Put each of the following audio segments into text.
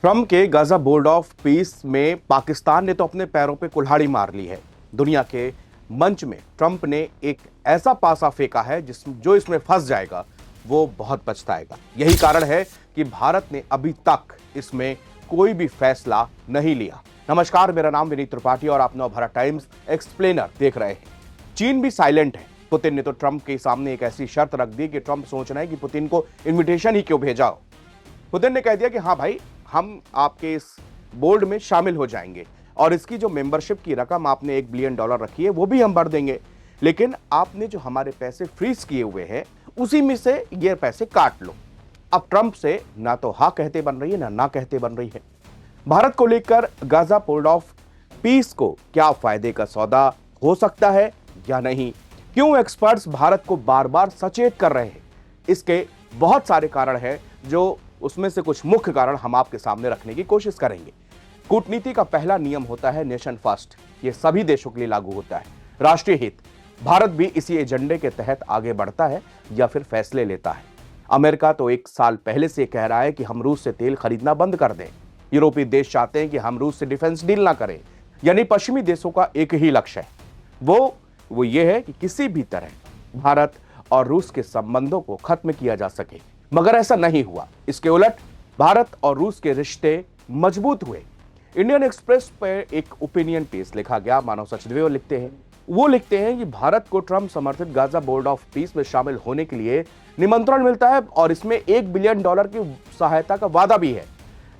Trump के Gaza board of peace में पाकिस्तान ने तो अपने पैरों पे कुल्हाड़ी मार ली है। दुनिया के मंच में ट्रंप ने एक ऐसा पासा फेंका है जो इसमें फंस जाएगा वो बहुत पछताएगा। यही कारण है कि भारत ने अभी तक इसमें कोई भी फैसला नहीं लिया। नमस्कार, मेरा नाम विनीत त्रिपाठी और आप नवभारत टाइम्स एक्सप्लेनर देख रहे हैं। चीन भी साइलेंट है। पुतिन ने तो ट्रंप के सामने एक ऐसी शर्त रख दी कि ट्रंप सोच रहे हैं कि पुतिन को इन्विटेशन ही क्यों भेजा हो। पुतिन ने कह दिया कि हाँ भाई, हम आपके इस बोर्ड में शामिल हो जाएंगे और इसकी जो मेंबरशिप की रकम आपने $1 बिलियन रखी है वो भी हम भर देंगे, लेकिन आपने जो हमारे पैसे फ्रीज किए हुए हैं उसी में से ये पैसे काट लो। अब ट्रंप से ना तो हाँ कहते बन रही है ना कहते बन रही है। भारत को लेकर गाजा बोर्ड ऑफ पीस को क्या फायदे का सौदा हो सकता है या नहीं? क्यों एक्सपर्ट्स भारत को बार बार सचेत कर रहे हैं? इसके बहुत सारे कारण हैं, जो उसमें से कुछ मुख्य कारण हम आपके सामने रखने की कोशिश करेंगे। कूटनीति का पहला नियम होता है नेशन फर्स्ट। ये सभी देशों के लिए लागू होता है। राष्ट्रीय हित, भारत भी इसी एजेंडे के तहत आगे बढ़ता है या फिर फैसले लेता है। अमेरिका तो 1 साल पहले से कह रहा है कि हम रूस से तेल खरीदना बंद कर दें। यूरोपीय देश चाहते हैं कि हम रूस से डिफेंस डील ना करें। यानी पश्चिमी देशों का एक ही लक्ष्य है, वो ये है कि किसी भी तरह भारत और रूस के संबंधों को खत्म किया जा सके, मगर ऐसा नहीं हुआ। इसके उलट भारत और रूस के रिश्ते मजबूत हुए। इंडियन एक्सप्रेस पर एक ओपिनियन पीस लिखा गया। मानव सचदेव लिखते हैं कि भारत को ट्रंप समर्थित गाजा बोर्ड ऑफ पीस में शामिल होने के लिए निमंत्रण मिलता है और इसमें $1 बिलियन की सहायता का वादा भी है।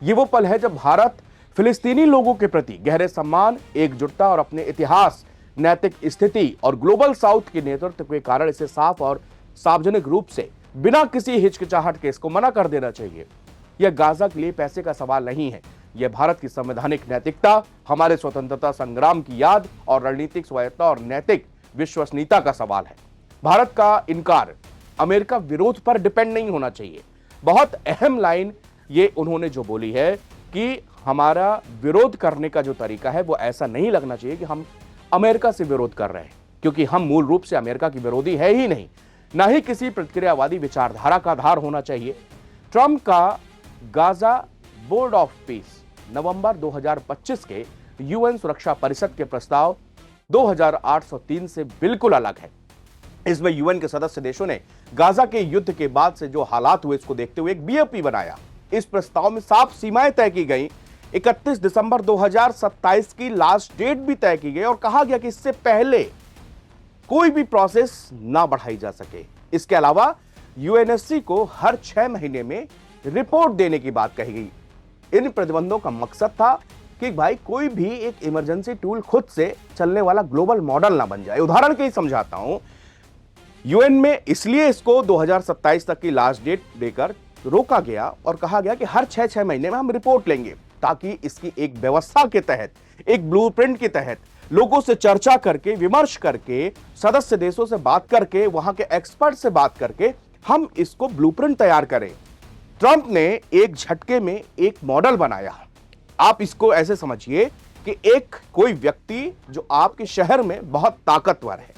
ये वो पल है जब भारत फिलिस्तीनी लोगों के प्रति गहरे सम्मान, एकजुटता और अपने इतिहास, नैतिक स्थिति और ग्लोबल साउथ के नेतृत्व के कारण इसे साफ और सार्वजनिक रूप से बिना किसी हिचकिचाहट के इसको मना कर देना चाहिए। यह गाजा के लिए पैसे का सवाल नहीं है, यह भारत की संवैधानिक नैतिकता, हमारे स्वतंत्रता संग्राम की याद और रणनीतिक स्वायत्तता और नैतिक विश्वसनीयता का सवाल है। भारत का इनकार अमेरिका विरोध पर डिपेंड नहीं होना चाहिए। बहुत अहम लाइन ये उन्होंने जो बोली है कि हमारा विरोध करने का जो तरीका है वो ऐसा नहीं लगना चाहिए कि हम अमेरिका से विरोध कर रहे हैं, क्योंकि हम मूल रूप से अमेरिका की विरोधी है ही नहीं, ना ही किसी प्रतिक्रियावादी विचारधारा का आधार होना चाहिए। ट्रंप का गाजा बोर्ड ऑफ पीस नवंबर 2025 के यूएन सुरक्षा परिषद के प्रस्ताव 2803 से बिल्कुल अलग है। इसमें यूएन के सदस्य देशों ने गाजा के युद्ध के बाद से जो हालात हुए इसको देखते हुए एक बीओपी बनाया। इस प्रस्ताव में साफ सीमाएं तय की गई। 31 दिसंबर 2027 की लास्ट डेट भी तय की गई और कहा गया कि इससे पहले कोई भी प्रोसेस ना बढ़ाई जा सके। इसके अलावा यूएनएससी को हर 6 महीने में रिपोर्ट देने की बात कही गई। इन प्रतिबंधों का मकसद था कि भाई कोई भी एक इमरजेंसी टूल खुद से चलने वाला ग्लोबल मॉडल ना बन जाए। उदाहरण के लिए समझाता हूं, यूएन में इसलिए इसको 2027 तक की लास्ट डेट देकर रोका गया और कहा गया कि हर 6 महीने में हम रिपोर्ट लेंगे, ताकि इसकी एक व्यवस्था के तहत, एक ब्लूप्रिंट के तहत लोगों से चर्चा करके, विमर्श करके, सदस्य देशों से बात करके, वहां के एक्सपर्ट से बात करके हम इसको ब्लूप्रिंट तैयार करें। ट्रंप ने एक झटके में एक मॉडल बनाया। आप इसको ऐसे समझिए कि एक कोई व्यक्ति जो आपके शहर में बहुत ताकतवर है,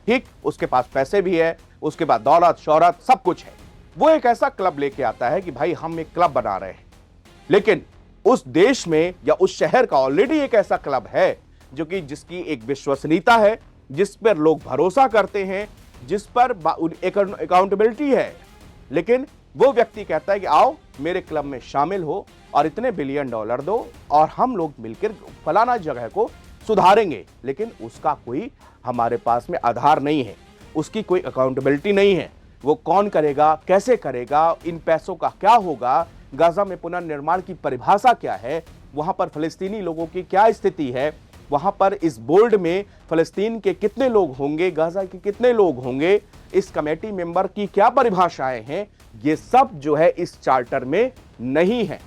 ठीक, उसके पास पैसे भी है, उसके पास दौलत, शोहरत, सब कुछ है। वो एक ऐसा क्लब लेके आता है कि भाई हम एक क्लब बना रहे हैं, लेकिन उस देश में या उस शहर का ऑलरेडी एक ऐसा क्लब है जो कि जिसकी एक विश्वसनीयता है, जिस पर लोग भरोसा करते हैं, जिस पर अकाउंटेबिलिटी है। लेकिन वो व्यक्ति कहता है कि आओ मेरे क्लब में शामिल हो और इतने $1 बिलियन दो और हम लोग मिलकर फलाना जगह को सुधारेंगे। लेकिन उसका कोई हमारे पास में आधार नहीं है, उसकी कोई अकाउंटेबिलिटी नहीं है। वो कौन करेगा, कैसे करेगा, इन पैसों का क्या होगा, गाजा में पुनर्निर्माण की परिभाषा क्या है, वहां पर फिलिस्तीनी लोगों की क्या स्थिति है, वहां पर इस बोर्ड में फिलिस्तीन के कितने लोग होंगे, गाजा के कितने लोग होंगे, इस कमेटी मेंबर की क्या परिभाषाएं हैं, ये सब जो है इस चार्टर में नहीं है।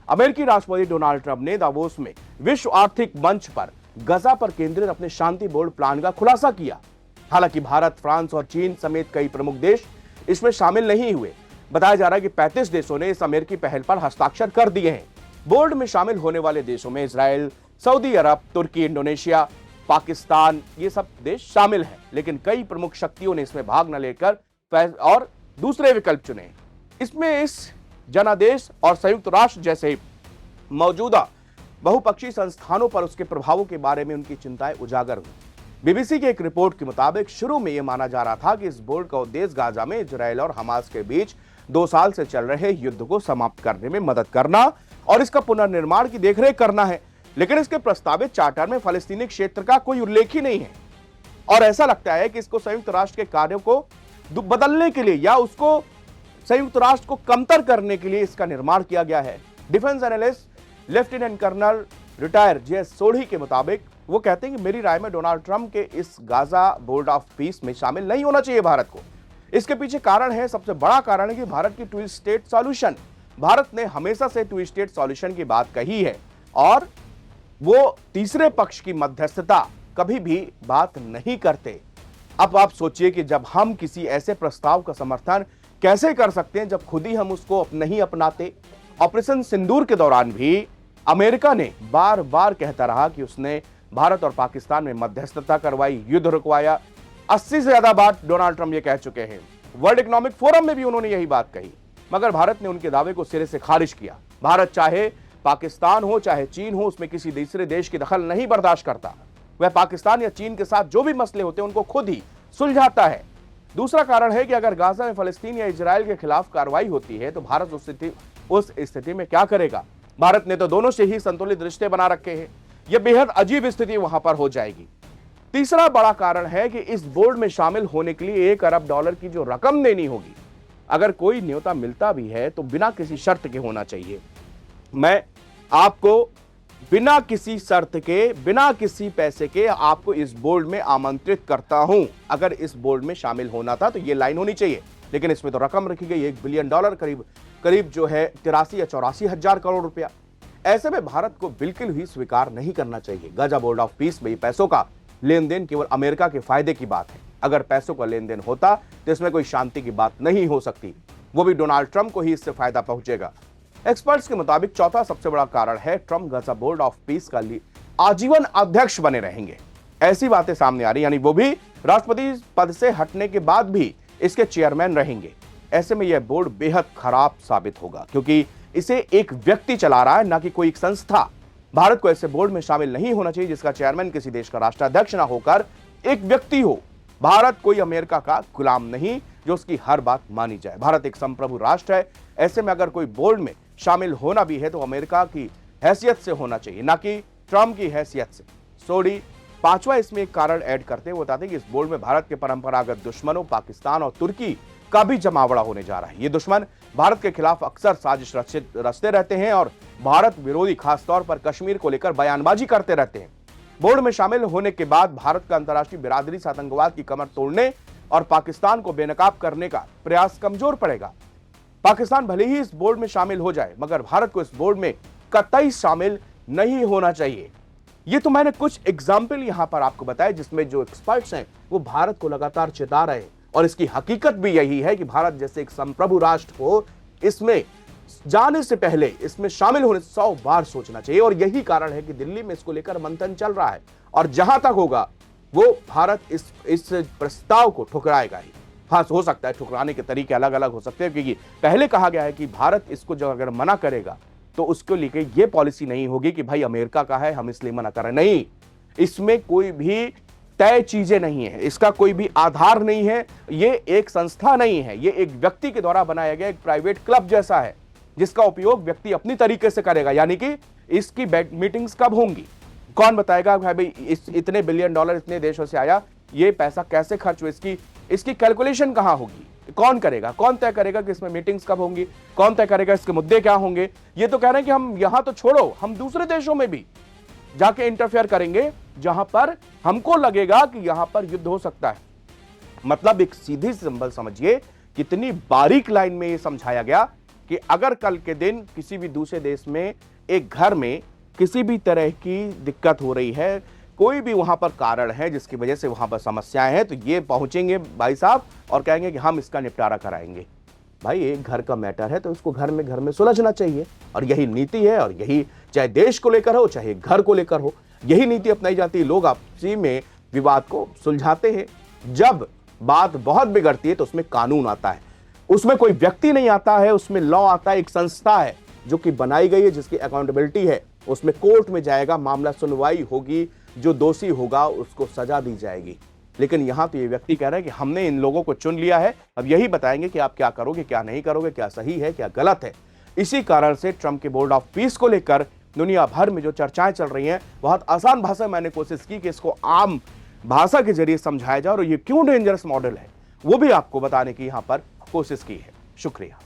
अमेरिकी राष्ट्रपति डोनाल्ड ट्रंप ने दावोस में विश्व आर्थिक मंच पर गाजा पर केंद्रित अपने शांति बोर्ड प्लान का खुलासा किया। हालांकि भारत, फ्रांस और चीन समेत कई प्रमुख देश इसमें शामिल नहीं हुए। बताया जा रहा है कि 35 देशों ने इस अमेरिकी पहल पर हस्ताक्षर कर दिए हैं। बोर्ड में शामिल होने वाले देशों में इजराइल, सऊदी अरब, तुर्की, इंडोनेशिया, पाकिस्तान, ये सब देश शामिल हैं। लेकिन कई प्रमुख शक्तियों ने इसमें भाग न लेकर और दूसरे विकल्प चुने। इसमें इस जनादेश और संयुक्त राष्ट्र जैसे मौजूदा बहुपक्षीय संस्थानों पर उसके प्रभावों के बारे में उनकी चिंताएं उजागर हुई। बीबीसी की एक रिपोर्ट के मुताबिक शुरू में यह माना जा रहा था कि इस बोर्ड का उद्देश्य गाजा में इजरायल और हमास के बीच 2 साल से चल रहे युद्ध को समाप्त करने में मदद करना और इसका पुनर्निर्माण की देखरेख करना है, लेकिन इसके प्रस्तावित चार्टर में फलस्तीनी क्षेत्र का कोई उल्लेख ही नहीं है और ऐसा लगता है कि इसको संयुक्त राष्ट्र के कार्यों को बदलने के लिए या उसको संयुक्त राष्ट्र को कमतर करने के लिए इसका निर्माण किया गया है। Defence analyst lieutenant colonel retire J Sodhi के मुताबिक वो कहते हैं कि मेरी राय में डोनाल्ड ट्रंप के इस गाजा बोर्ड ऑफ पीस में शामिल नहीं होना चाहिए भारत को। इसके पीछे कारण है, सबसे बड़ा कारण है कि भारत की 2 स्टेट सॉल्यूशन। भारत ने हमेशा से 2 स्टेट सॉल्यूशन की बात कही है और वो तीसरे पक्ष की मध्यस्थता कभी भी बात नहीं करते। अब आप सोचिए कि जब हम किसी ऐसे प्रस्ताव का समर्थन कैसे कर सकते हैं जब खुद ही हम उसको नहीं अपनाते। ऑपरेशन सिंदूर के दौरान भी अमेरिका ने बार बार कहता रहा कि उसने भारत और पाकिस्तान में मध्यस्थता करवाई, युद्ध रुकवाया। 80 से ज्यादा बार डोनाल्ड ट्रंप ये कह चुके हैं। वर्ल्ड इकोनॉमिक फोरम में भी उन्होंने यही बात कही, मगर भारत ने उनके दावे को सिरे से खारिज किया। भारत चाहे पाकिस्तान हो चाहे चीन हो, उसमें किसी दूसरे देश की दखल नहीं बर्दाश्त करता। वह पाकिस्तान या चीन के साथ जो भी मसले होते हैं उनको खुद ही सुलझाता है। दूसरा कारण है कि अगर गाजा में फलस्तीन या इजरायल के खिलाफ कार्रवाई होती है तो भारत उस स्थिति में क्या करेगा। भारत ने तो दोनों से ही संतुलित रिश्ते बना रखे हैं। यह बेहद अजीब स्थिति वहां पर हो जाएगी। तीसरा बड़ा कारण है कि इस बोर्ड में शामिल होने के लिए $1 अरब की जो रकम देनी होगी, अगर कोई न्योता मिलता भी है तो बिना किसी शर्त के होना चाहिए। मैं आपको बिना किसी शर्त के, बिना किसी पैसे के आपको इस बोर्ड में आमंत्रित करता हूं। अगर इस बोर्ड में शामिल होना था तो यह लाइन होनी चाहिए, लेकिन इसमें तो रकम रखी गई $1 बिलियन, करीब जो है 83 या 84 हजार करोड़ रुपया। ऐसे में भारत को बिल्कुल भी स्वीकार नहीं करना चाहिए। गाजा बोर्ड ऑफ पीस में पैसों का लेन देन केवल अमेरिका के फायदे की बात है। अगर पैसों का लेन देन होता तो इसमें कोई शांति की बात नहीं हो सकती, वो भी डोनाल्ड ट्रंप को ही इससे फायदा पहुंचेगा। एक्सपर्ट्स के मुताबिक चौथा सबसे बड़ा कारण है Trump Gaza board of peace का आजीवन अध्यक्ष बने रहेंगे। ऐसी बातें सामने आ रही, यानी वो भी राष्ट्रपति पद से हटने के बाद भी इसके चेयरमैन रहेंगे। ऐसे में यह बोर्ड बेहद खराब साबित होगा क्योंकि इसे एक व्यक्ति चला रहा है, ना कि कोई एक संस्था। भारत को ऐसे बोर्ड में शामिल नहीं होना चाहिए जिसका चेयरमैन किसी देश का राष्ट्राध्यक्ष ना होकर एक व्यक्ति हो। भारत कोई अमेरिका का गुलाम नहीं जो उसकी हर बात मानी जाए। भारत एक संप्रभु राष्ट्र है। ऐसे में अगर कोई बोर्ड में शामिल होना भी है तो अमेरिका की हैसियत से होना चाहिए, ना कि ट्रंप की हैसियत से। सोडी पांचवा इसमें एक कारण ऐड करते हैं, वो बताते हैं कि इस बोर्ड में भारत के परंपरागत दुश्मनों पाकिस्तान और तुर्की का भी जमावड़ा होने जा रहा है। ये दुश्मन भारत के खिलाफ अक्सर साजिश रचते रहते हैं और भारत विरोधी, खासतौर पर कश्मीर को लेकर बयानबाजी करते रहते हैं। बोर्ड में शामिल होने के बाद भारत का अंतर्राष्ट्रीय बिरादरी से आतंकवाद की कमर तोड़ने और पाकिस्तान को बेनकाब करने का प्रयास कमजोर पड़ेगा। पाकिस्तान भले ही इस बोर्ड में शामिल हो जाए, मगर भारत को इस बोर्ड में कतई शामिल नहीं होना चाहिए। ये तो मैंने कुछ एग्जाम्पल यहां पर आपको बताया जिसमें जो एक्सपर्ट्स हैं वो भारत को लगातार चेता रहे हैं और इसकी हकीकत भी यही है कि भारत जैसे एक संप्रभु राष्ट्र को इसमें जाने से पहले, इसमें शामिल होने से 100 बार सोचना चाहिए। और यही कारण है कि दिल्ली में इसको लेकर मंथन चल रहा है और जहां तक होगा वो भारत इस प्रस्ताव को ठुकराएगा ही। हाँ, हो सकता है ठुकराने के तरीके अलग अलग हो सकते हैं, क्योंकि पहले कहा गया है कि भारत इसको जो अगर मना करेगा तो उसको लेकर ये पॉलिसी नहीं होगी कि भाई अमेरिका का है हम इसलिए मना कर रहे हैं। नहीं, इसमें कोई भी तय चीजें नहीं है, इसका कोई भी आधार नहीं है। ये एक संस्था नहीं है, ये एक व्यक्ति के द्वारा बनाया गया एक प्राइवेट क्लब जैसा है जिसका उपयोग व्यक्ति अपनी तरीके से करेगा। यानी कि इसकी मीटिंग्स कब होंगी, कौन बताएगा भाई इतने $1 बिलियन इतने देशों से आया, ये पैसा कैसे खर्च हुआ, इसकी कैलकुलेशन कहां होगी, कौन करेगा, कौन तय करेगा कि इसमें मीटिंग्स कब होंगी, कौन तय करेगा इसके मुद्दे क्या होंगे। ये तो कह रहे हैं कि हम यहां तो छोड़ो, हम दूसरे देशों में भी जाके इंटरफेयर करेंगे जहां पर हमको लगेगा कि यहां पर युद्ध हो सकता है। मतलब एक सीधी सिंबल समझिए कितनी बारीक लाइन में यह समझाया गया कि अगर कल के दिन किसी भी दूसरे देश में एक घर में किसी भी तरह की दिक्कत हो रही है, कोई भी वहां पर कारण है जिसकी वजह से वहां पर समस्याएं हैं, तो ये पहुंचेंगे भाई साहब और कहेंगे कि हम इसका निपटारा कराएंगे। भाई एक घर का मैटर है तो उसको घर में सुलझना चाहिए और यही नीति है। और यही चाहे देश को लेकर हो चाहे घर को लेकर हो, यही नीति अपनाई जाती है। लोग आपसी में विवाद को सुलझाते हैं। जब बात बहुत बिगड़ती है तो उसमें कानून आता है, उसमें कोई व्यक्ति नहीं आता है, उसमें लॉ आता है, एक संस्था है जो कि बनाई गई है, जिसकी अकाउंटेबिलिटी है, उसमें कोर्ट में जाएगा, मामला सुनवाई होगी, जो दोषी होगा उसको सजा दी जाएगी। लेकिन यहां तो ये व्यक्ति कह रहा है कि हमने इन लोगों को चुन लिया है, अब यही बताएंगे कि आप क्या करोगे, क्या नहीं करोगे, क्या सही है, क्या गलत है। इसी कारण से ट्रंप के बोर्ड ऑफ पीस को लेकर दुनिया भर में जो चर्चाएं चल रही हैं, बहुत आसान भाषा में मैंने कोशिश की कि इसको आम भाषा के जरिए समझाया जाए और ये क्यों डेंजरस मॉडल है वो भी आपको बताने की यहां पर कोशिश की है। शुक्रिया।